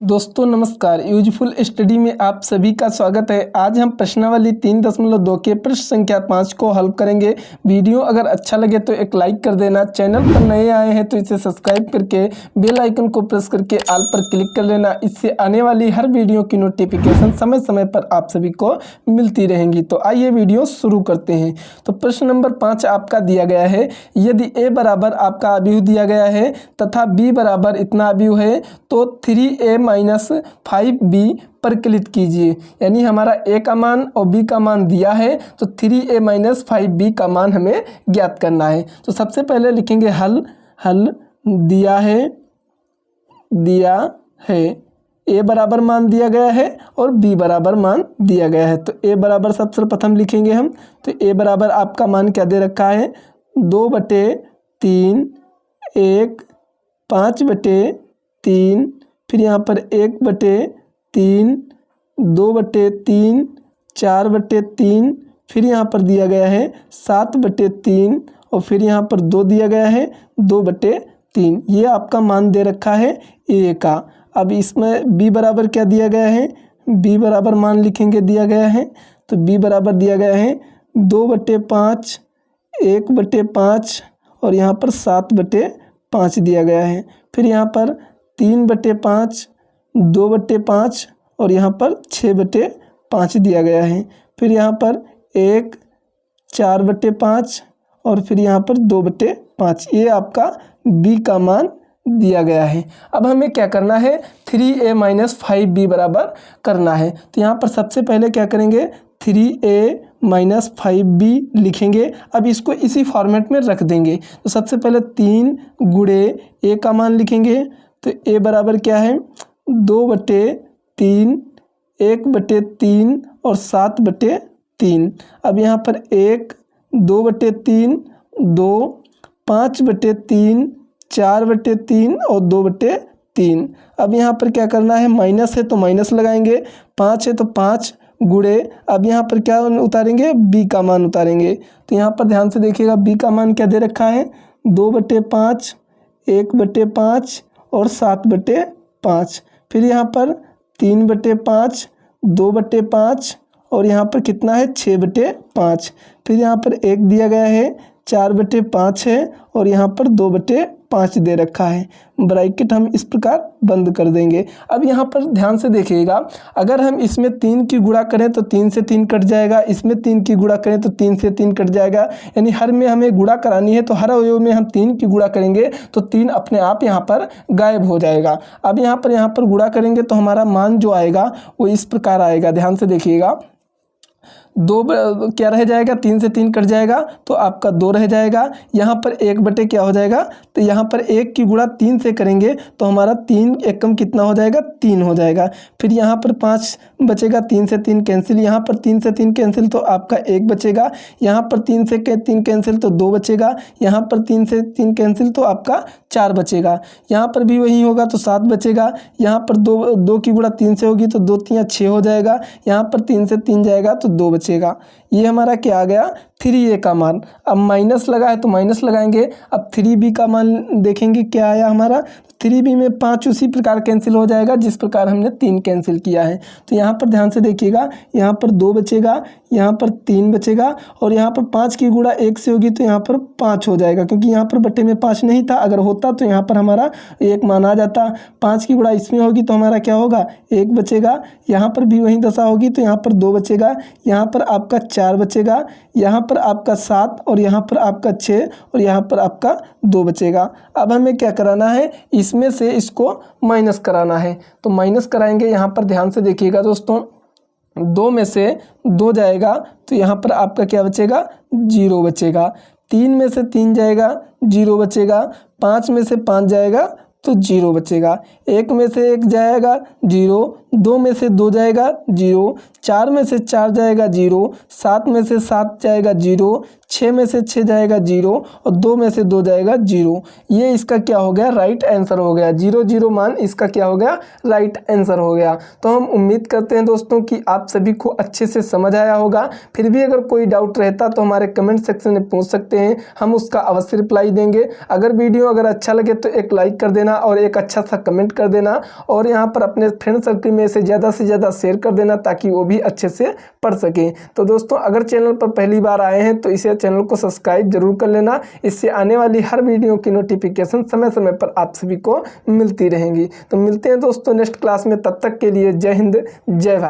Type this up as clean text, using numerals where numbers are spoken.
दोस्तों नमस्कार। Useful study में आप सभी का स्वागत है। आज हम प्रश्नावली 3.2 के प्रश्न संख्या 5 को हल करेंगे। वीडियो अगर अच्छा लगे तो एक लाइक कर देना। चैनल पर नए आए हैं तो इसे सब्सक्राइब करके बेल आइकन को प्रेस करके ऑल पर क्लिक कर लेना। इससे आने वाली हर वीडियो की नोटिफिकेशन समय समय पर आप सभी को मिलती रहेंगी। तो आइए वीडियो शुरू करते हैं। तो प्रश्न नंबर 5 आपका दिया गया है, यदि a बराबर आपका अवयव दिया गया है तथा b बराबर इतना अवयव है तो 3a माइनस 5b परिकलित कीजिए। यानी हमारा a का मान और b का मान दिया है तो 3a माइनस 5b का मान हमें ज्ञात करना है। तो सबसे पहले लिखेंगे हल दिया है a बराबर मान दिया गया है और b बराबर मान दिया गया है। तो a बराबर सबसे प्रथम लिखेंगे हम। तो a बराबर आपका मान क्या दे रखा है, 2/3 1 5/3 फिर यहाँ पर 1/3 2/3 4/3 फिर यहाँ पर दिया गया है 7/3 और फिर यहाँ पर 2 दिया गया है 2/3। ये आपका मान दे रखा है a का। अब इसमें b बराबर क्या दिया गया है, b बराबर मान लिखेंगे दिया गया है। तो b बराबर दिया गया है 2/5 1/5 और यहाँ पर 7/5 दिया गया है। फिर यहाँ पर 3/5 2/5 और यहाँ पर 6/5 दिया गया है। फिर यहाँ पर 1 4/5 और फिर यहाँ पर 2/5। ये आपका b का मान दिया गया है। अब हमें क्या करना है, 3a माइनस 5b बराबर करना है। तो यहाँ पर सबसे पहले क्या करेंगे, 3a माइनस 5b लिखेंगे। अब इसको इसी फॉर्मेट में रख देंगे। तो सबसे पहले 3 गुणे a का मान लिखेंगे। तो a बराबर क्या है, 2/3 1/3 और 7/3। अब यहाँ पर 1 2/3 2 5/3 4/3 और 2/3। अब यहाँ पर क्या करना है, माइनस है तो माइनस लगाएंगे, 5 है तो 5 गुणे। अब यहाँ पर क्या उतारेंगे, b का मान उतारेंगे। तो यहाँ पर ध्यान से देखिएगा b का मान क्या दे रखा है, 2/5 1/5 और 7/5। फिर यहाँ पर 3/5 2/5 और यहाँ पर कितना है 6/5। फिर यहाँ पर 1 दिया गया है 4/5 है और यहाँ पर 2/5 दे रखा है। ब्रैकेट हम इस प्रकार बंद कर देंगे। अब यहाँ पर ध्यान से देखिएगा, अगर हम इसमें 3 की गुणा करें तो 3 से 3 कट जाएगा, इसमें 3 की गुणा करें तो 3 से 3 कट जाएगा। यानी हर में हमें गुणा करानी है तो हर अवयव में हम 3 की गुणा करेंगे तो 3 अपने आप यहाँ पर गायब हो जाएगा। अब यहाँ पर गुणा करेंगे तो हमारा मान जो आएगा वो इस प्रकार आएगा। ध्यान से देखिएगा, 2 क्या रह जाएगा, 3 से 3 कट जाएगा तो आपका 2 रह जाएगा। यहाँ पर 1 क्या हो जाएगा, तो यहाँ पर 1 की गुणा 3 से करेंगे तो हमारा 3 एकम कितना हो जाएगा, 3 हो जाएगा। फिर यहाँ पर 5 बचेगा, 3 से 3 कैंसिल, यहाँ पर 3 से 3 कैंसिल तो आपका 1 बचेगा। यहाँ पर 3 से 3 कैंसिल तो 2 बचेगा। यहाँ पर 3 से 3 कैंसिल तो आपका 4 बचेगा। यहाँ पर भी वही होगा तो 7 बचेगा। यहाँ पर 2 की गुणा 3 से होगी तो 2 3 6 हो जाएगा। यहाँ पर 3 से 3 जाएगा तो 2 बचेगा। ये हमारा क्या आ गया, 3a का मान। अब माइनस लगा है तो माइनस लगाएंगे। अब 3b का मान देखेंगे क्या आया हमारा, 3b में 5 उसी प्रकार कैंसिल हो जाएगा जिस प्रकार हमने 3 कैंसिल किया है। तो यहाँ पर ध्यान से देखिएगा, यहाँ पर 2 बचेगा, यहाँ पर 3 बचेगा और यहाँ पर 5 की गुणा 1 से होगी तो यहाँ पर 5 हो जाएगा, क्योंकि यहाँ पर बट्टे में 5 नहीं था। अगर होता तो यहाँ पर हमारा 1 मान आ जाता। 5 की गुणा इसमें होगी तो हमारा क्या होगा, 1 बचेगा। यहाँ पर भी वही दशा होगी तो यहाँ पर 2 बचेगा। यहाँ पर आपका 4 बचेगा, यहाँ पर आपका 7 और यहाँ पर आपका 6 और यहाँ पर आपका 2 बचेगा। अब हमें क्या कराना है, इसमें से इसको माइनस कराना है। तो माइनस कराएंगे। यहाँ पर ध्यान से देखिएगा दोस्तों, 2 में से 2 जाएगा तो यहाँ पर आपका क्या बचेगा, 0 बचेगा। 3 में से 3 जाएगा, 0 बचेगा। 5 में से 5 जाएगा तो 0 बचेगा। 1 में से 1 जाएगा 0, 2 में से 2 जाएगा 0, 4 में से 4 जाएगा 0, 7 में से 7 जाएगा 0, 6 में से 6 जाएगा 0 और 2 में से 2 जाएगा 0। ये इसका क्या हो गया, राइट आंसर हो गया। 0 0 मान इसका क्या हो गया, राइट आंसर हो गया। तो हम उम्मीद करते हैं दोस्तों कि आप सभी को अच्छे से समझ आया होगा। फिर भी अगर कोई डाउट रहता तो हमारे कमेंट सेक्शन में पूछ सकते हैं, हम उसका अवश्य रिप्लाई देंगे। अगर वीडियो अगर अच्छा लगे तो एक लाइक कर देना और एक अच्छा सा कमेंट कर देना, और यहाँ पर अपने फ्रेंड सर्कल में से ज़्यादा शेयर कर देना ताकि वो भी अच्छे से पढ़ सके। तो दोस्तों अगर चैनल पर पहली बार आए हैं तो इसे चैनल को सब्सक्राइब जरूर कर लेना, इससे आने वाली हर वीडियो की नोटिफिकेशन समय समय पर आप सभी को मिलती रहेंगी। तो मिलते हैं दोस्तों नेक्स्ट क्लास में, तब तक के लिए जय हिंद जय भारत।